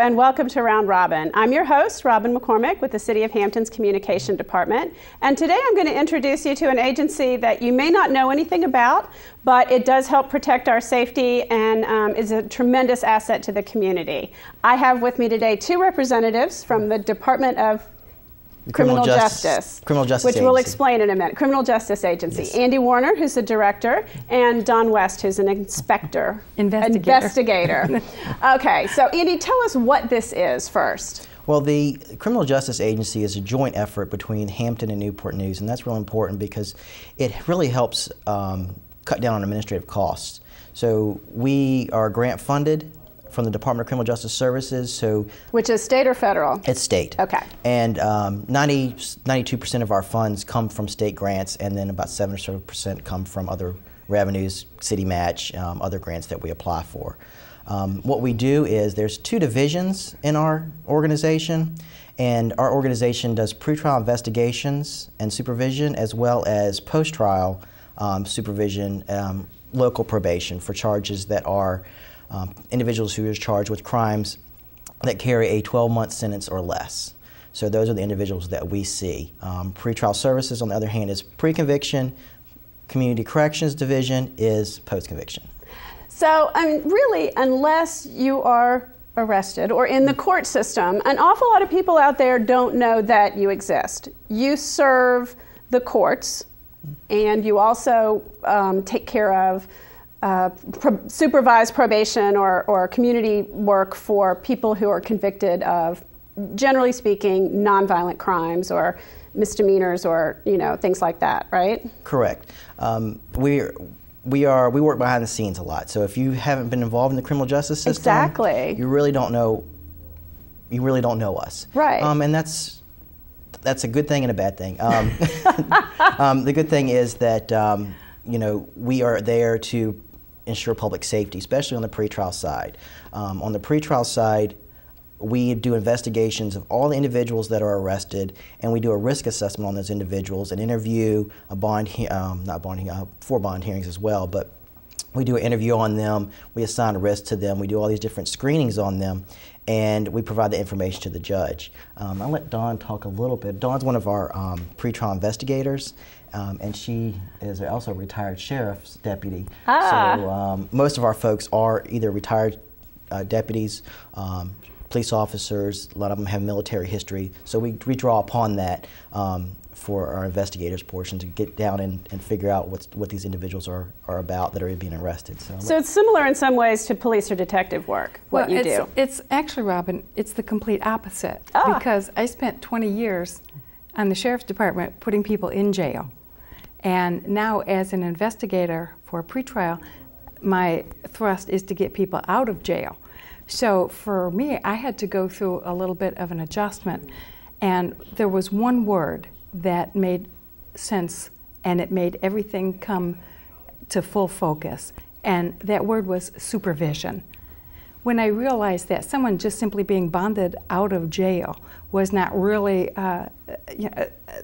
and welcome to Round Robin. I'm your host, Robin McCormick, with the City of Hampton's Communication Department. And today I'm going to introduce you to an agency that you may not know anything about, but it does help protect our safety and is a tremendous asset to the community. I have with me today two representatives from the Department of Criminal Justice which we'll explain in a minute. Criminal Justice Agency. Yes. Andy Warner, who's the director, and Don West, who's an investigator. Okay, so Andy, tell us what this is first. Well, the Criminal Justice Agency is a joint effort between Hampton and Newport News, and that's really important because it really helps cut down on administrative costs. So we are grant funded from the Department of Criminal Justice Services. Which is state or federal? It's state. Okay. And 92% of our funds come from state grants, and then about 7% come from other revenues, city match, other grants that we apply for. What we do is there's two divisions in our organization, and our organization does pretrial investigations and supervision, as well as post-trial supervision, local probation for charges that are individuals who are charged with crimes that carry a 12-month sentence or less. So those are the individuals that we see. Pretrial services, on the other hand, is pre-conviction. Community Corrections Division is post-conviction. So, I mean, really, unless you are arrested or in the court system, an awful lot of people out there don't know that you exist. You serve the courts, and you also take care of supervised probation or community work for people who are convicted of, generally speaking, nonviolent crimes or misdemeanors or things like that, right? Correct. We work behind the scenes a lot. So if you haven't been involved in the criminal justice system, exactly, you really don't know us. Right. And that's a good thing and a bad thing. The good thing is that we are there to ensure public safety, especially on the pretrial side. On the pretrial side, we do investigations of all the individuals that are arrested, and we do a risk assessment on those individuals and interview a four bond hearings as well, but we do an interview on them, we assign a risk to them, we do all these different screenings on them, and we provide the information to the judge. I'll let Dawn talk a little bit. Dawn's one of our pretrial investigators, and she is also a retired sheriff's deputy. So most of our folks are either retired deputies, police officers. A lot of them have military history, so we draw upon that for our investigators portion to get down and figure out what these individuals are about that are being arrested. So it's similar in some ways to police or detective work, what you do. It's actually, Robin, it's the complete opposite. Because I spent 20 years on the Sheriff's Department putting people in jail. And now as an investigator for pretrial, my thrust is to get people out of jail. So for me, I had to go through a little bit of an adjustment. And there was one word that made sense, and it made everything come to full focus. And that word was supervision. When I realized that someone just simply being bonded out of jail was not really,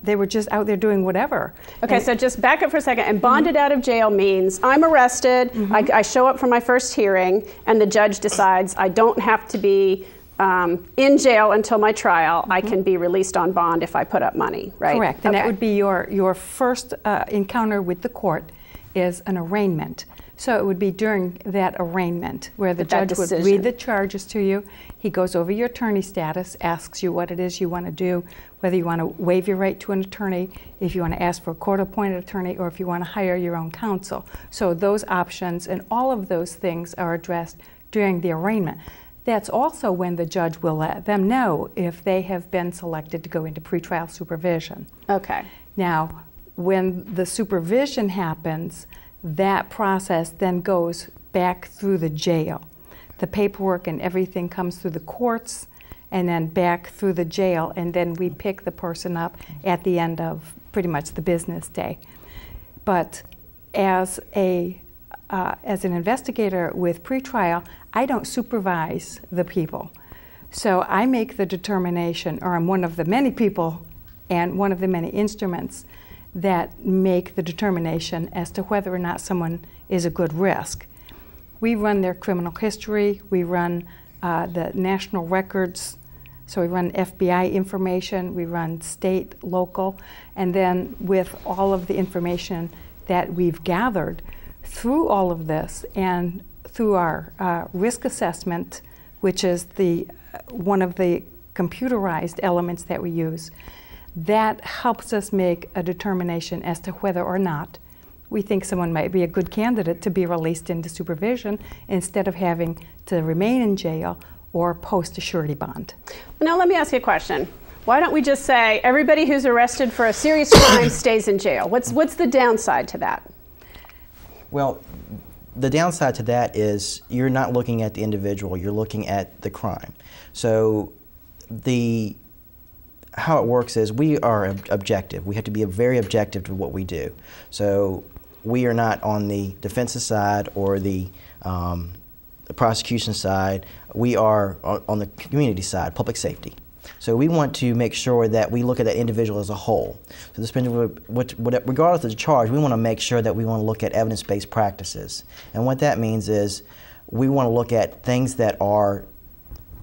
they were just out there doing whatever. Okay, so just back up for a second. And bonded out of jail means I'm arrested, I show up for my first hearing, and the judge decides I don't have to be in jail until my trial. I can be released on bond if I put up money, right? Correct, and that would be your first encounter with the court is an arraignment. So it would be during that arraignment where the judge would read the charges to you. He goes over your attorney status, asks you what it is you want to do, whether you want to waive your right to an attorney, if you want to ask for a court-appointed attorney, or if you want to hire your own counsel. So those options and all of those things are addressed during the arraignment. That's also when the judge will let them know if they have been selected to go into pretrial supervision. Okay. Now, when the supervision happens, that process then goes back through the jail. The paperwork and everything comes through the courts and then back through the jail, and then we pick the person up at the end of pretty much the business day. But as an investigator with pretrial, I don't supervise the people. So I make the determination, or I'm one of the many people and one of the many instruments that make the determination as to whether or not someone is a good risk. We run their criminal history, we run the national records. So we run FBI information, we run state, local, and then with all of the information that we've gathered through all of this and through our risk assessment, which is one of the computerized elements that we use, that helps us make a determination as to whether or not we think someone might be a good candidate to be released into supervision instead of having to remain in jail or post a surety bond. Now let me ask you a question. Why don't we just say everybody who's arrested for a serious crime stays in jail? What's the downside to that? Well, the downside to that is you're not looking at the individual, you're looking at the crime. So how it works is we are objective. We have to be very objective to what we do. So we are not on the defensive side or the prosecution side. We are on the community side, public safety. So we want to make sure that we look at that individual as a whole. So regardless of the charge, we want to make sure that we want to look at evidence-based practices. And what that means is we want to look at things that are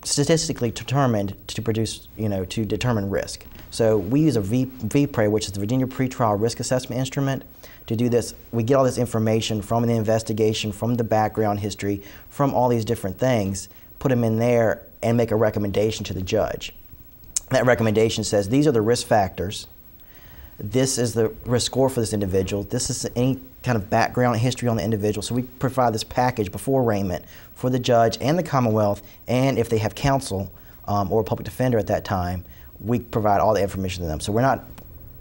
statistically determined to produce, to determine risk. So we use a VPRA, which is the Virginia Pretrial Risk Assessment Instrument. To do this, we get all this information from the investigation, from the background history, from all these different things, put them in there, and make a recommendation to the judge. That recommendation says these are the risk factors, this is the risk score for this individual, this is any kind of background history on the individual. So we provide this package before arraignment for the judge and the Commonwealth, and if they have counsel or a public defender at that time, we provide all the information to them. So we're not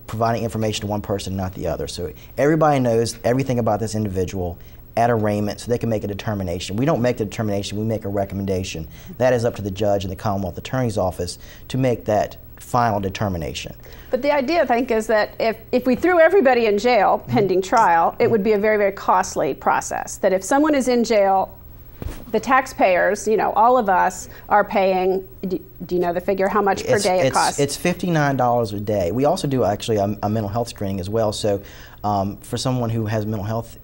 providing information to one person, not the other. So everybody knows everything about this individual at arraignment so they can make a determination. We don't make the determination, we make a recommendation. That is up to the judge and the Commonwealth Attorney's Office to make that final determination. But the idea, I think, is that if we threw everybody in jail pending trial, it would be a very, very costly process. That if someone is in jail, the taxpayers, all of us are paying, do you know the figure, how much per day it costs? It's $59 a day. We also do actually a mental health screening as well. So for someone who has mental health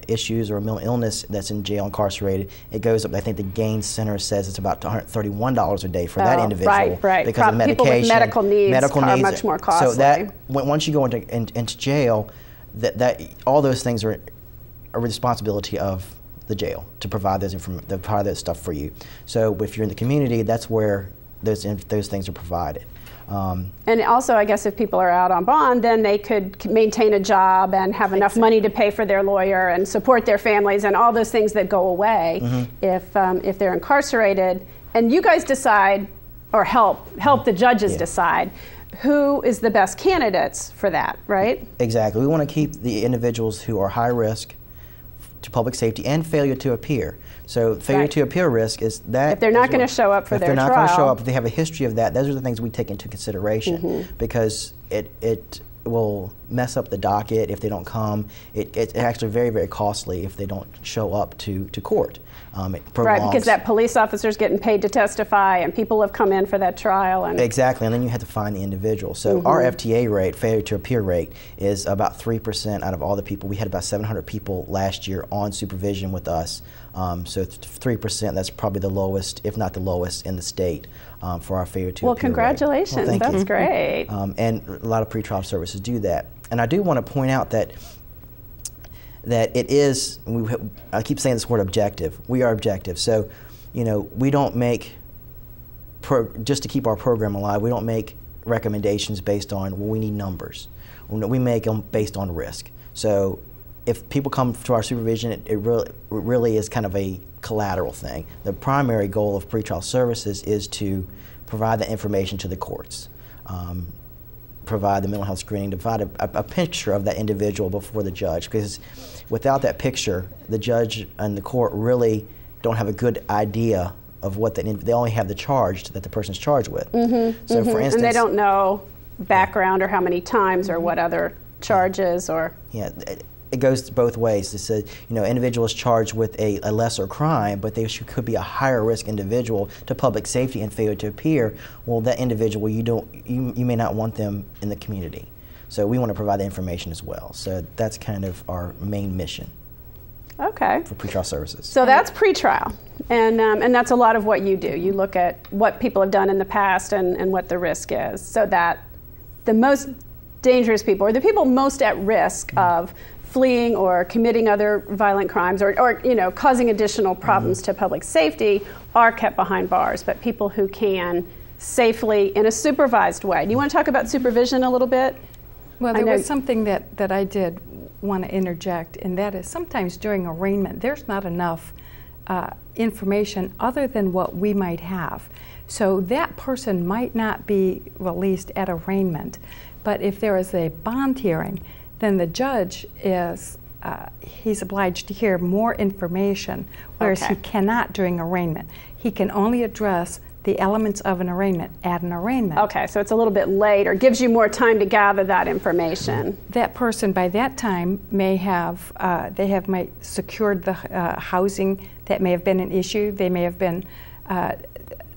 issues or a mental illness that's in jail, incarcerated, it goes up, I think the Gaines Center says it's about $131 a day for that individual. Right. Because of medication. People with medical needs are much more costly. So that, once you go into jail, that all those things are a responsibility of the jail to provide that stuff for you. So if you're in the community, that's where those things are provided. And also, I guess if people are out on bond, then they could maintain a job and have enough money to pay for their lawyer and support their families and all those things that go away if they're incarcerated. And you guys decide, or help the judges decide, who is the best candidates for that, right? Exactly. We want to keep the individuals who are high risk to public safety and failure to appear. So failure to appear risk is that if they're not going to show up for their trial. If they're not going to show up, if they have a history of that, those are the things we take into consideration because it will mess up the docket if they don't come. It's actually very, very costly if they don't show up to court. Right, because that police officer's getting paid to testify and people have come in for that trial. And exactly, and then you have to find the individual. So our FTA rate, failure to appear rate, is about 3% out of all the people. We had about 700 people last year on supervision with us. So 3%, that's probably the lowest, if not the lowest, in the state for our failure to appear rate. Congratulations, well, that's great. And a lot of pretrial services do that. And I do want to point out that it is, I keep saying this word objective, we are objective. So, we don't make, just to keep our program alive, we don't make recommendations based on, well, we need numbers. We make them based on risk. So if people come to our supervision, it really is kind of a collateral thing. The primary goal of pretrial services is to provide the information to the courts. Provide the mental health screening, to provide a picture of that individual before the judge, because without that picture, the judge and the court really don't have a good idea of what they only have the charge that the person's charged with. So for instance, and they don't know background or how many times or what other charges or. Yeah, it goes both ways. It says, individual is charged with a lesser crime, but they could be a higher risk individual to public safety and failure to appear. Well, that individual, you may not want them in the community. So we want to provide the information as well. So that's kind of our main mission. Okay. for pretrial services. So that's pretrial, and that's a lot of what you do. You look at what people have done in the past and what the risk is, so that the most dangerous people, or the people most at risk of fleeing or committing other violent crimes, or you know, causing additional problems to public safety, are kept behind bars. But people who can safely, in a supervised way. Do you want to talk about supervision a little bit? Well, there was something that I did want to interject, and that is sometimes during arraignment, there's not enough information other than what we might have. So that person might not be released at arraignment, but if there is a bond hearing, then the judge is he's obliged to hear more information, whereas he cannot during arraignment. He can only address the elements of an arraignment at an arraignment. Okay, so it's a little bit late, or gives you more time to gather that information. That person by that time may have, might secured the housing that may have been an issue. They may have been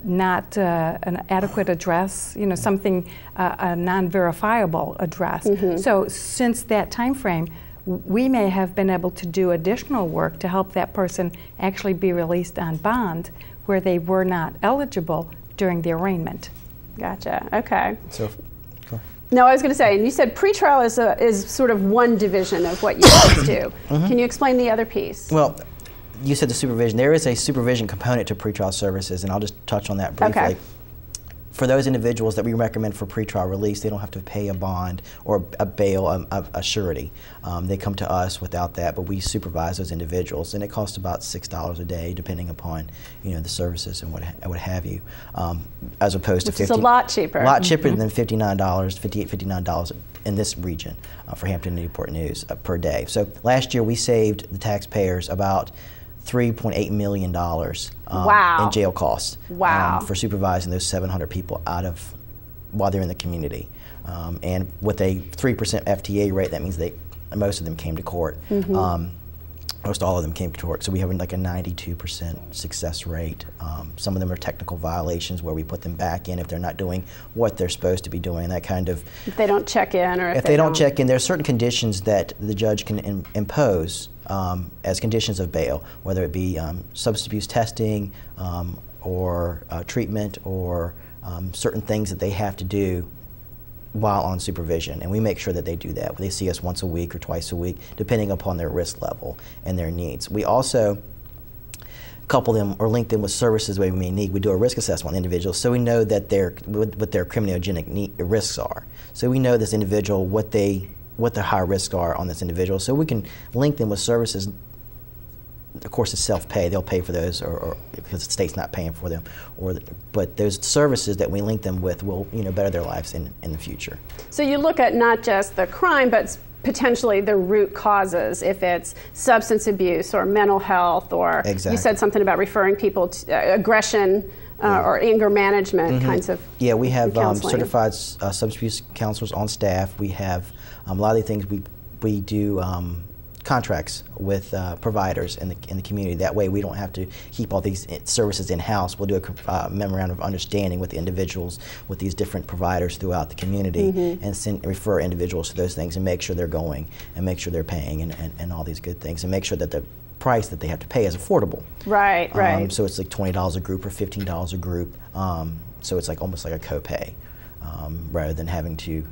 not an adequate address, you know, something, a non-verifiable address. So since that time frame, we may have been able to do additional work to help that person actually be released on bond where they were not eligible during the arraignment. Gotcha. Okay. So, cool. No, I was going to say, and you said pretrial is sort of one division of what you guys do. Can you explain the other piece? Well, you said the supervision. There is a supervision component to pretrial services, and I'll just touch on that briefly. Okay. For those individuals that we recommend for pretrial release, they don't have to pay a bond or a bail, a surety. They come to us without that, but we supervise those individuals, and it costs about $6 a day, depending upon, you know, the services and what have you, as opposed to $15. It's a lot cheaper. A lot cheaper than $59, $59 in this region for Hampton-Newport News per day. So last year we saved the taxpayers about $3.8 million in jail costs for supervising those 700 people while they're in the community. And with a 3% FTA rate, that means most of them came to court. Most all of them came to court. So we have like a 92% success rate. Some of them are technical violations where we put them back in if they're not doing what they're supposed to be doing. That kind of. If they don't check in, or if they don't check in, there are certain conditions that the judge can impose as conditions of bail, whether it be substance abuse testing or treatment, or certain things that they have to do while on supervision, and we make sure that they do that. They see us once a week or twice a week, depending upon their risk level and their needs. We also couple them or link them with services we may need. We do a risk assessment on individuals, so we know that what their criminogenic risks are. So we know this individual, what their high risks are on this individual, so we can link them with services. Of course, it's self-pay. They'll pay for those, or because the state's not paying for them. But those services that we link them with will, you know, better their lives in the future. So you look at not just the crime, but potentially the root causes. If it's substance abuse or mental health, or you said something about referring people to aggression or anger management kinds of. Yeah, we have certified substance abuse counselors on staff. We have a lot of the things we do. Contracts with providers in the community. That way we don't have to keep all these services in-house. We'll do a memorandum of understanding with the individuals, with these different providers throughout the community, and refer individuals to those things and make sure they're going and make sure they're paying and all these good things, and make sure that the price that they have to pay is affordable. Right, right. So it's like $20 a group or $15 a group. So it's like almost like a copay rather than having to,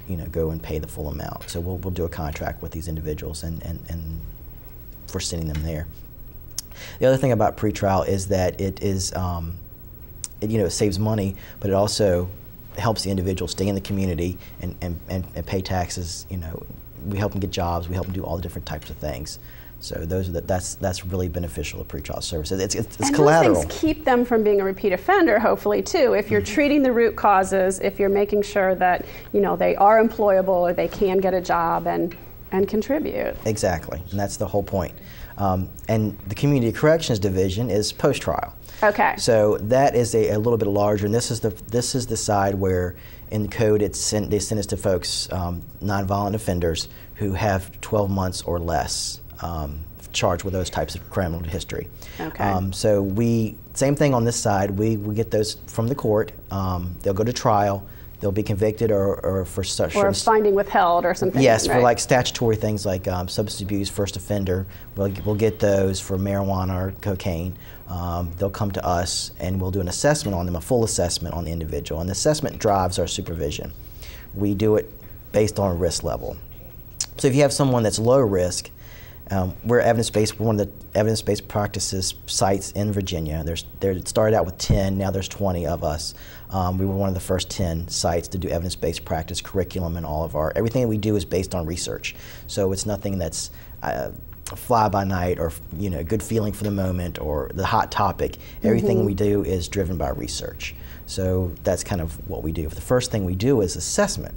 you know, go and pay the full amount. So we'll do a contract with these individuals and for sending them there. The other thing about pretrial is that it is, it saves money, but it also helps the individual stay in the community and pay taxes. You know, we help them get jobs. We help them do all the different types of things. So that's really beneficial of pretrial services. It's collateral. Those things keep them from being a repeat offender, hopefully, too. If you're treating the root causes, if you're making sure that, you know, they are employable or they can get a job and contribute. Exactly, and that's the whole point. And the Community Corrections Division is post-trial. Okay. So that is a little bit larger, and this is the side where in the code they send us to folks, nonviolent offenders who have 12 months or less. Charged with those types of criminal history. Okay. So same thing on this side, we get those from the court. They'll go to trial. they'll be convicted or for such. Or finding withheld or something. Yes, right. for like statutory things like substance abuse, first offender. We'll get those for marijuana or cocaine. They'll come to us and we'll do an assessment on them, a full assessment on the individual. And the assessment drives our supervision. We do it based on risk level. So if you have someone that's low risk, we're evidence-based. We're one of the evidence-based practices sites in Virginia. It started out with 10, now there's 20 of us. We were one of the first 10 sites to do evidence-based practice curriculum, and everything that we do is based on research. So it's nothing that's fly by night or good feeling for the moment or the hot topic. Everything we do is driven by research. So that's kind of what we do. The first thing we do is assessment.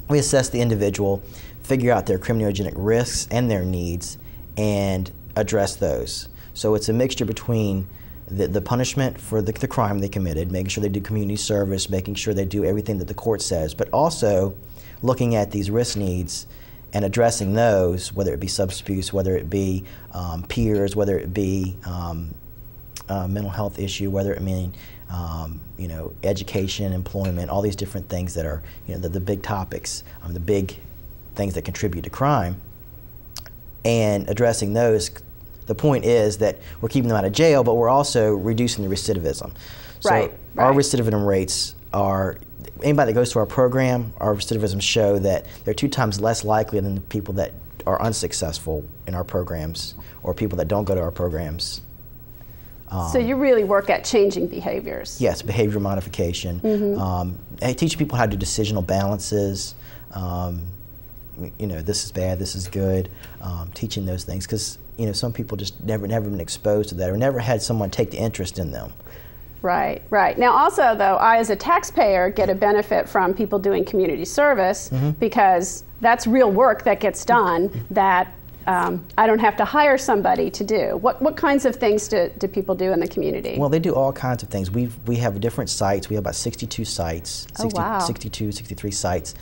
We assess the individual, figure out their criminogenic risks and their needs, and address those. So it's a mixture between the punishment for the crime they committed, making sure they do community service, making sure they do everything that the court says, but also looking at these risk needs and addressing those, whether it be substance abuse, whether it be peers, whether it be mental health issue, whether it mean education, employment, all these different things that are the big topics, the big things that contribute to crime, and addressing those. The point is that we're keeping them out of jail, but we're also reducing the recidivism. So our recidivism rates are, anybody that goes to our program, our recidivism show that they're 2 times less likely than the people that are unsuccessful in our programs or people that don't go to our programs. So you really work at changing behaviors. Yes, behavior modification. I teach people how to do decisional balances. This is bad, this is good. Teaching those things because some people just never been exposed to that or never had someone take the interest in them. Right, right. Now also though, I as a taxpayer get a benefit from people doing community service because that's real work that gets done that I don't have to hire somebody to do. What kinds of things do people do in the community? Well, they do all kinds of things. We have different sites. We have about 62 sites, 62, 63 sites.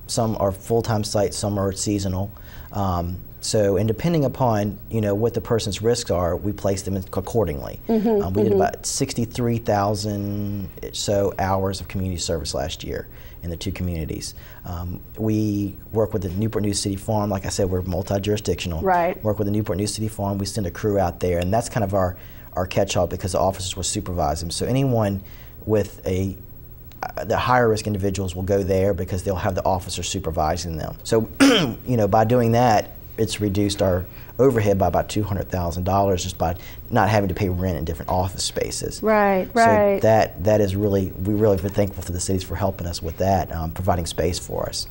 Some are full-time sites, some are seasonal. And depending upon what the person's risks are, we place them accordingly. We did about 63,000 so hours of community service last year in the 2 communities. We work with the Newport News-City Farm. Like I said, we're multi-jurisdictional. Right. Work with the Newport News-City Farm. We send a crew out there, and that's kind of our catch-all because the officers will supervise them. So anyone with the higher risk individuals will go there because they'll have the officer supervising them. So, by doing that, it's reduced our overhead by about $200,000 just by not having to pay rent in different office spaces. Right, right. So that is really, we really are thankful to the cities for helping us with that, providing space for us.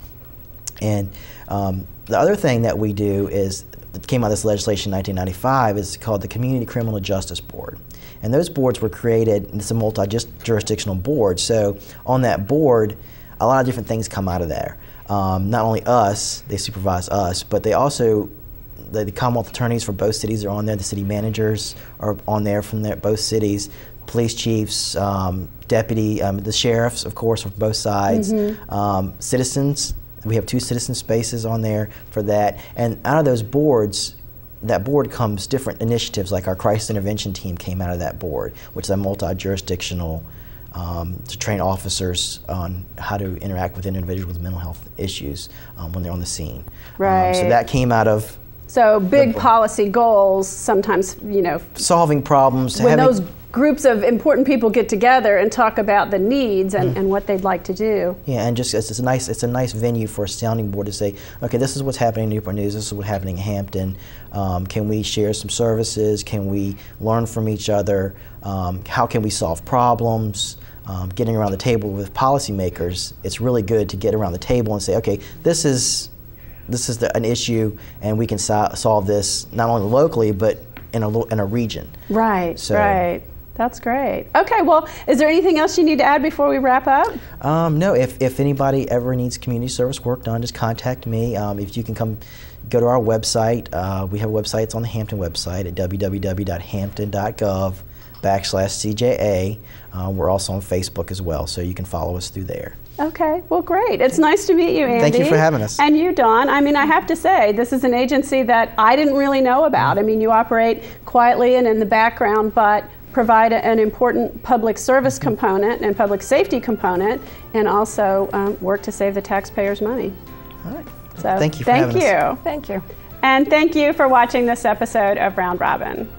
And the other thing that we do is, that came out of this legislation in 1995, is called the Community Criminal Justice Board. And those boards were created, and it's a multi-jurisdictional board, so on that board, a lot of different things come out of there. Not only us, they supervise us, but they also, the Commonwealth attorneys for both cities are on there, the city managers are on there from both cities, police chiefs, deputy, the sheriffs, of course, from both sides, citizens. We have 2 citizen spaces on there for that. And out of those boards, that board comes different initiatives, like our crisis intervention team came out of that board, which is a multi-jurisdictional to train officers on how to interact with individuals with mental health issues when they're on the scene. Right. So that came out of... So big policy goals, sometimes, solving problems. When those groups of important people get together and talk about the needs and what they'd like to do. Yeah, and just it's a nice venue for a sounding board to say, okay, this is what's happening in Newport News, this is what's happening in Hampton. Can we share some services? Can we learn from each other? How can we solve problems? Getting around the table with policymakers, it's really good to get around the table and say, okay, this is an issue, and we can solve this not only locally but in a region. Right. So, right. That's great. Okay, well, is there anything else you need to add before we wrap up? No, if anybody ever needs community service work done, just contact me. If you can go to our website. We have a website, it's on the Hampton website at www.hampton.gov/CJA. We're also on Facebook as well, so you can follow us through there. Okay, well, great. It's nice to meet you, Andy. Thank you for having us. And you, Dawn. I mean, I have to say, this is an agency that I didn't really know about. I mean, you operate quietly and in the background, but provide an important public service component and public safety component, and also work to save the taxpayers money. All right. So Thank you for having us. Thank you. And thank you for watching this episode of Round Robin.